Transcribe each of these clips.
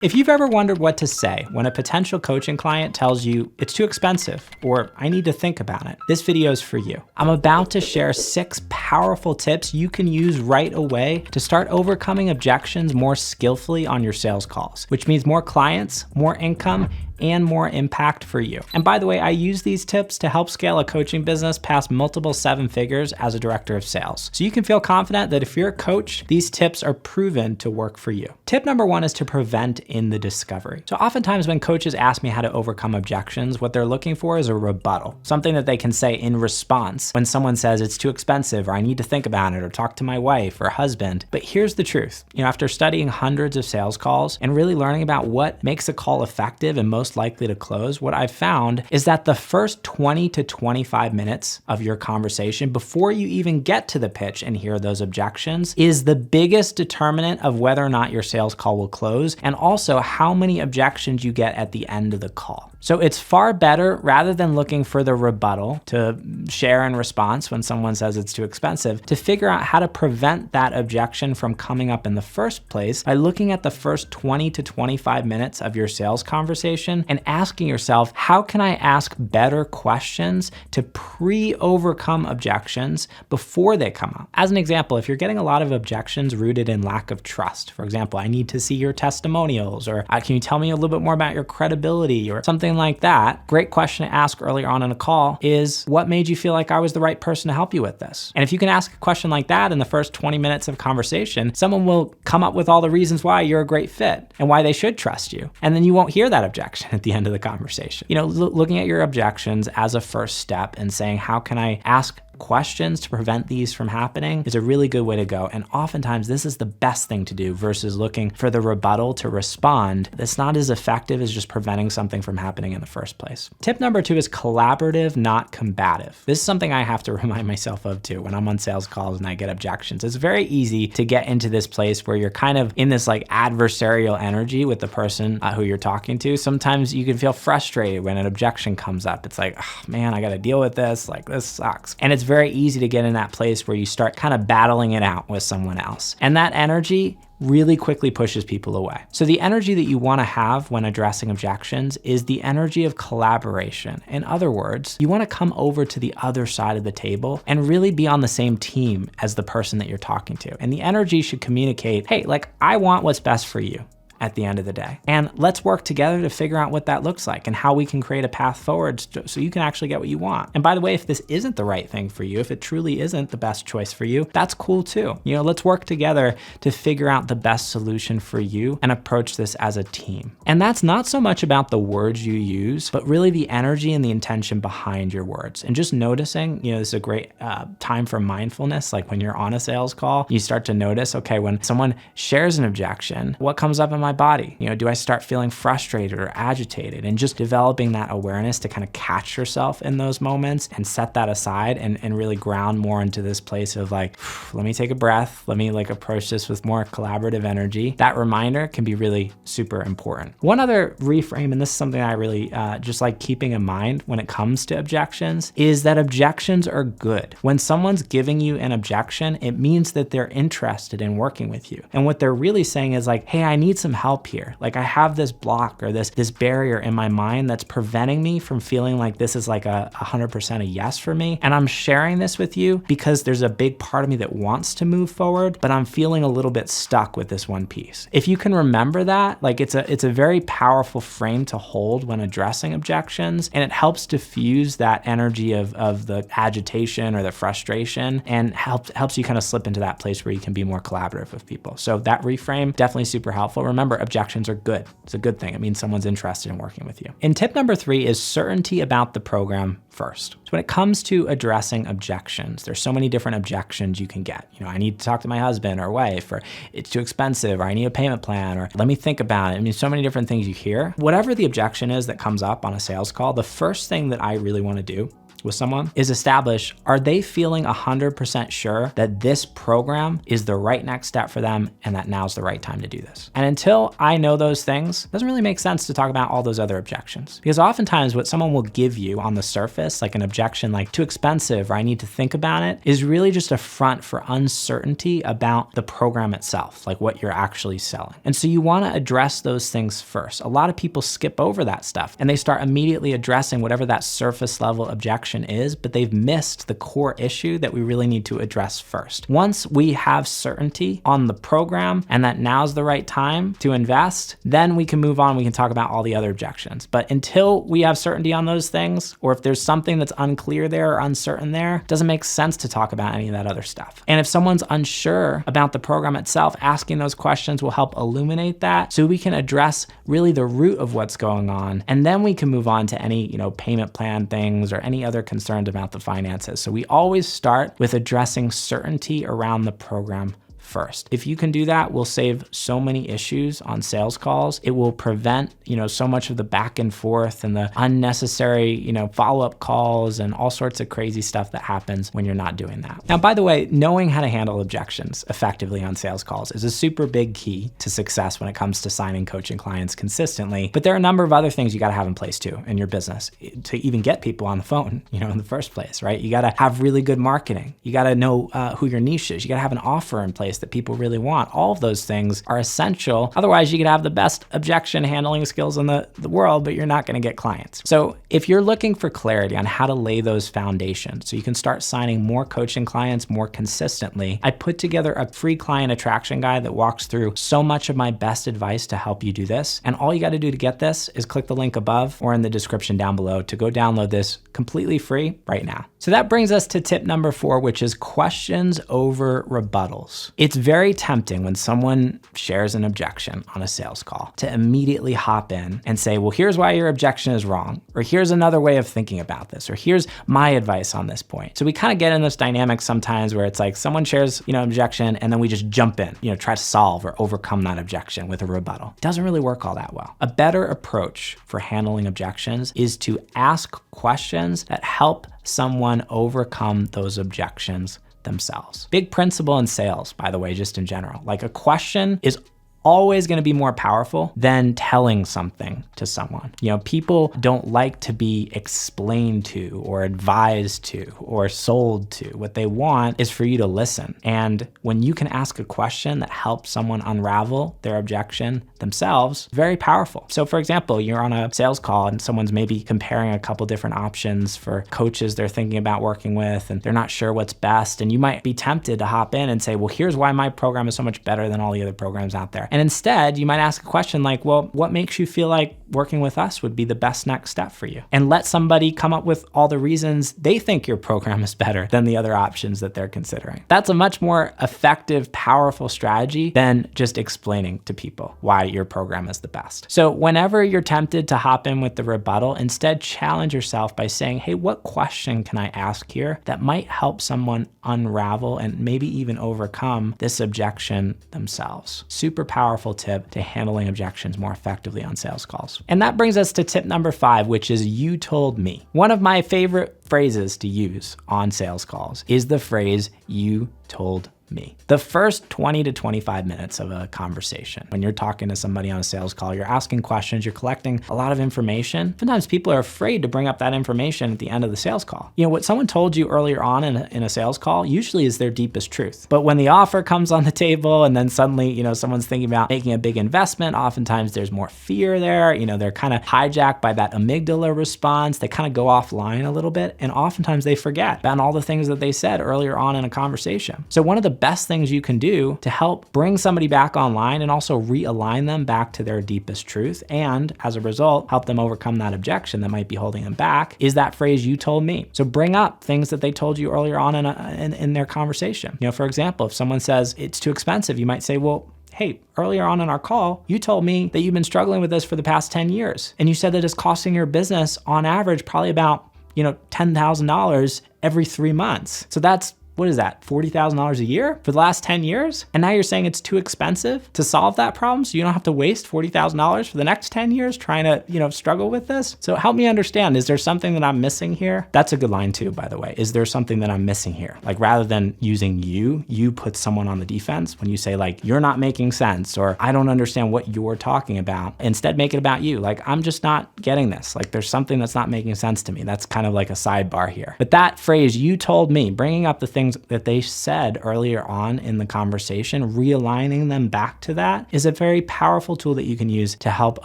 If you've ever wondered what to say when a potential coaching client tells you it's too expensive or I need to think about it, this video is for you. I'm about to share 6 powerful tips you can use right away to start overcoming objections more skillfully on your sales calls, which means more clients, more income, and more impact for you. And by the way, I use these tips to help scale a coaching business past multiple 7 figures as a director of sales. So you can feel confident that if you're a coach, these tips are proven to work for you. Tip number 1 is to prevent in the discovery. So oftentimes when coaches ask me how to overcome objections, what they're looking for is a rebuttal, something that they can say in response when someone says it's too expensive or I need to think about it or talk to my wife or husband. But here's the truth. After studying hundreds of sales calls and really learning about what makes a call effective and most likely to close, what I've found is that the first 20 to 25 minutes of your conversation before you even get to the pitch and hear those objections is the biggest determinant of whether or not your sales call will close, and also how many objections you get at the end of the call. So it's far better, rather than looking for the rebuttal to share in response when someone says it's too expensive, to figure out how to prevent that objection from coming up in the first place by looking at the first 20 to 25 minutes of your sales conversation and asking yourself, how can I ask better questions to pre-overcome objections before they come up? As an example, if you're getting a lot of objections rooted in lack of trust, for example, I need to see your testimonials, or can you tell me a little bit more about your credibility, or something like that, great question to ask earlier on in a call is, what made you feel like I was the right person to help you with this? And if you can ask a question like that in the first 20 minutes of conversation, someone will come up with all the reasons why you're a great fit and why they should trust you. And then you won't hear that objection at the end of the conversation. Looking at your objections as a first step and saying, how can I ask questions to prevent these from happening, is a really good way to go. And oftentimes this is the best thing to do versus looking for the rebuttal to respond. That's not as effective as just preventing something from happening in the first place. Tip number 2 is collaborative, not combative. This is something I have to remind myself of too when I'm on sales calls and I get objections. It's very easy to get into this place where you're kind of in this like adversarial energy with the person who you're talking to. Sometimes you can feel frustrated when an objection comes up. It's like, oh man, I got to deal with this. Like, this sucks. And it's very easy to get in that place where you start kind of battling it out with someone else. And that energy really quickly pushes people away. So the energy that you want to have when addressing objections is the energy of collaboration. In other words, you want to come over to the other side of the table and really be on the same team as the person that you're talking to. And the energy should communicate, hey, like, I want what's best for you at the end of the day. And let's work together to figure out what that looks like and how we can create a path forward so you can actually get what you want. And by the way, if this isn't the right thing for you, if it truly isn't the best choice for you, that's cool too. Let's work together to figure out the best solution for you and approach this as a team. And that's not so much about the words you use, but really the energy and the intention behind your words. And just noticing, this is a great time for mindfulness. Like when you're on a sales call, you start to notice, okay, when someone shares an objection, what comes up in my body? Do I start feeling frustrated or agitated? And just developing that awareness to kind of catch yourself in those moments and set that aside and really ground more into this place of like, let me take a breath. Let me like approach this with more collaborative energy. That reminder can be really super important. One other reframe, and this is something I really just like keeping in mind when it comes to objections, is that objections are good. When someone's giving you an objection, it means that they're interested in working with you. And what they're really saying is like, hey, I need some help here. Like I have this block or this barrier in my mind that's preventing me from feeling like this is like 100% a yes for me. And I'm sharing this with you because there's a big part of me that wants to move forward, but I'm feeling a little bit stuck with this one piece. If you can remember that, like it's a very powerful frame to hold when addressing objections, and it helps diffuse that energy of the agitation or the frustration, and helps you kind of slip into that place where you can be more collaborative with people. So that reframe, definitely super helpful. Remember, objections are good. It's a good thing. It means someone's interested in working with you. And tip number 3 is certainty about the program first. So when it comes to addressing objections, there's so many different objections you can get. I need to talk to my husband or wife, or it's too expensive, or I need a payment plan, or let me think about it. So many different things you hear. Whatever the objection is that comes up on a sales call, the first thing that I really want to do with someone is establish, are they feeling 100% sure that this program is the right next step for them and that now's the right time to do this? And until I know those things, it doesn't really make sense to talk about all those other objections. Because oftentimes what someone will give you on the surface, like an objection like too expensive or I need to think about it, is really just a front for uncertainty about the program itself, like what you're actually selling. And so you want to address those things first. A lot of people skip over that stuff and they start immediately addressing whatever that surface level objection is, but they've missed the core issue that we really need to address first. Once we have certainty on the program and that now's the right time to invest, then we can move on. We can talk about all the other objections. But until we have certainty on those things, or if there's something that's unclear there or uncertain there, it doesn't make sense to talk about any of that other stuff. And if someone's unsure about the program itself, asking those questions will help illuminate that so we can address really the root of what's going on. And then we can move on to any, payment plan things or any other concerns about the finances. So we always start with addressing certainty around the program first. If you can do that, we'll save so many issues on sales calls. It will prevent, so much of the back and forth and the unnecessary, follow-up calls and all sorts of crazy stuff that happens when you're not doing that. Now, by the way, knowing how to handle objections effectively on sales calls is a super big key to success when it comes to signing coaching clients consistently. But there are a number of other things you got to have in place too in your business to even get people on the phone, in the first place, right? You got to have really good marketing. You got to know who your niche is. You got to have an offer in place that people really want. All of those things are essential. Otherwise, you could have the best objection handling skills in the world, but you're not going to get clients. So if you're looking for clarity on how to lay those foundations so you can start signing more coaching clients more consistently, I put together a free client attraction guide that walks through so much of my best advice to help you do this. And all you got to do to get this is click the link above or in the description down below to go download this completely free right now. So that brings us to tip number 4, which is questions over rebuttals. It's very tempting when someone shares an objection on a sales call to immediately hop in and say, well, here's why your objection is wrong, or here's another way of thinking about this, or here's my advice on this point. So we kind of get in this dynamic sometimes where it's like someone shares, an objection and then we just jump in, try to solve or overcome that objection with a rebuttal. It doesn't really work all that well. A better approach for handling objections is to ask questions that help someone overcome those objections themselves. Big principle in sales, by the way, just in general. Like a question is always going to be more powerful than telling something to someone. People don't like to be explained to or advised to or sold to. What they want is for you to listen. And when you can ask a question that helps someone unravel their objection themselves, very powerful. So for example, you're on a sales call and someone's maybe comparing a couple different options for coaches they're thinking about working with, and they're not sure what's best. And you might be tempted to hop in and say, well, here's why my program is so much better than all the other programs out there. And instead, you might ask a question like, well, what makes you feel like working with us would be the best next step for you? And let somebody come up with all the reasons they think your program is better than the other options that they're considering. That's a much more effective, powerful strategy than just explaining to people why your program is the best. So whenever you're tempted to hop in with the rebuttal, instead challenge yourself by saying, hey, what question can I ask here that might help someone unravel and maybe even overcome this objection themselves? Super powerful tip to handling objections more effectively on sales calls. And that brings us to tip number 5, which is you told me. One of my favorite phrases to use on sales calls is the phrase, you told me. The first 20 to 25 minutes of a conversation, when you're talking to somebody on a sales call, you're asking questions, you're collecting a lot of information. Sometimes people are afraid to bring up that information at the end of the sales call. What someone told you earlier on in a sales call usually is their deepest truth. But when the offer comes on the table and then suddenly, someone's thinking about making a big investment, oftentimes there's more fear there. They're kind of hijacked by that amygdala response. They kind of go offline a little bit, and oftentimes they forget about all the things that they said earlier on in a conversation. So one of the best things you can do to help bring somebody back online and also realign them back to their deepest truth, and as a result, help them overcome that objection that might be holding them back, is that phrase, you told me. So bring up things that they told you earlier on in their conversation. For example, if someone says it's too expensive, you might say, well, hey, earlier on in our call, you told me that you've been struggling with this for the past 10 years. And you said that it's costing your business on average probably about, $10,000 every 3 months. So that's what is that, $40,000 a year for the last 10 years? And now you're saying it's too expensive to solve that problem, so you don't have to waste $40,000 for the next 10 years trying to, struggle with this? So help me understand, is there something that I'm missing here? That's a good line too, by the way. Is there something that I'm missing here? Like, rather than using you put someone on the defense when you say like, you're not making sense, or I don't understand what you're talking about. Instead, make it about you. Like, I'm just not getting this. Like, there's something that's not making sense to me. That's kind of like a sidebar here. But that phrase, you told me, bringing up the things that they said earlier on in the conversation, realigning them back to that, is a very powerful tool that you can use to help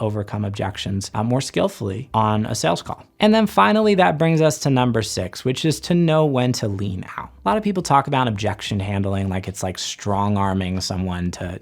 overcome objections more skillfully on a sales call. And then finally, that brings us to number 6, which is to know when to lean out. A lot of people talk about objection handling like it's like strong arming someone to,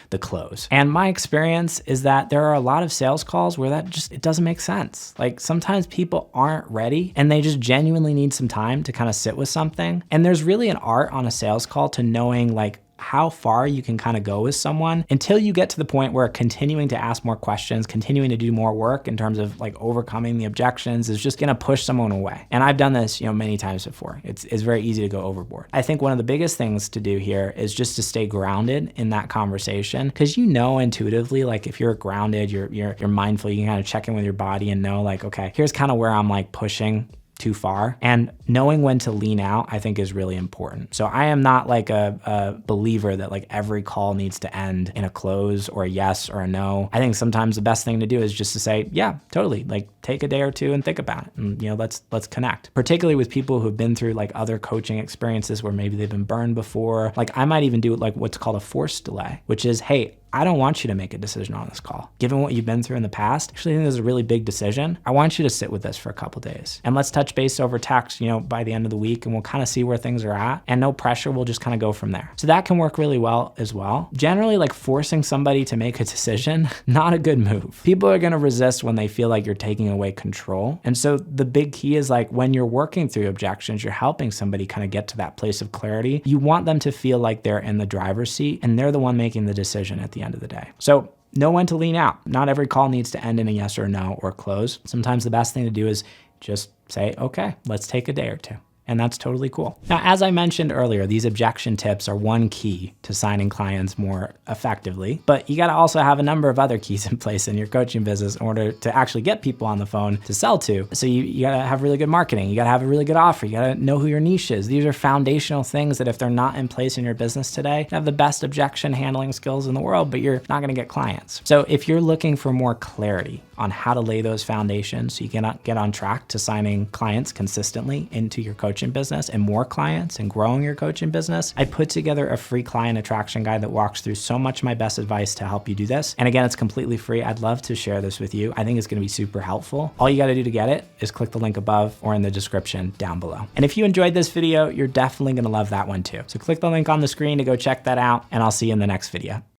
the close. And my experience is that there are a lot of sales calls where it doesn't make sense. Like, sometimes people aren't ready and they just genuinely need some time to kind of sit with something. And there's really an art on a sales call to knowing like how far you can kind of go with someone until you get to the point where continuing to ask more questions, continuing to do more work in terms of like overcoming the objections is just going to push someone away. And I've done this, many times before. It's very easy to go overboard. I think one of the biggest things to do here is just to stay grounded in that conversation, because intuitively, like if you're grounded, you're mindful, you can kind of check in with your body and know like, okay, here's kind of where I'm like pushing too far, and knowing when to lean out, I think, is really important. So I am not like a believer that like every call needs to end in a close or a yes or a no. I think sometimes the best thing to do is just to say, yeah, totally, like take a day or two and think about it, and let's connect. Particularly with people who've been through like other coaching experiences where maybe they've been burned before. Like, I might even do like what's called a forced delay, which is, hey, I don't want you to make a decision on this call. Given what you've been through in the past, actually I think this is a really big decision. I want you to sit with this for a couple days, and let's touch base over text, by the end of the week, and we'll kind of see where things are at, and no pressure. We'll just kind of go from there. So that can work really well as well. Generally, like forcing somebody to make a decision, not a good move. People are going to resist when they feel like you're taking away control. And so the big key is like when you're working through objections, you're helping somebody kind of get to that place of clarity. You want them to feel like they're in the driver's seat and they're the one making the decision at the end of the day. So know when to lean out. Not every call needs to end in a yes or no or close. Sometimes the best thing to do is just say, okay, let's take a day or two. And that's totally cool. Now, as I mentioned earlier, these objection tips are one key to signing clients more effectively, but you gotta also have a number of other keys in place in your coaching business in order to actually get people on the phone to sell to. So you gotta have really good marketing, you gotta have a really good offer, you gotta know who your niche is. These are foundational things that if they're not in place in your business today, you have the best objection handling skills in the world, but you're not gonna get clients. So if you're looking for more clarity on how to lay those foundations so you can get on track to signing clients consistently into your coaching business and more clients and growing your coaching business, I put together a free client attraction guide that walks through so much of my best advice to help you do this. And again, it's completely free. I'd love to share this with you. I think it's gonna be super helpful. All you gotta do to get it is click the link above or in the description down below. And if you enjoyed this video, you're definitely gonna love that one too. So click the link on the screen to go check that out, and I'll see you in the next video.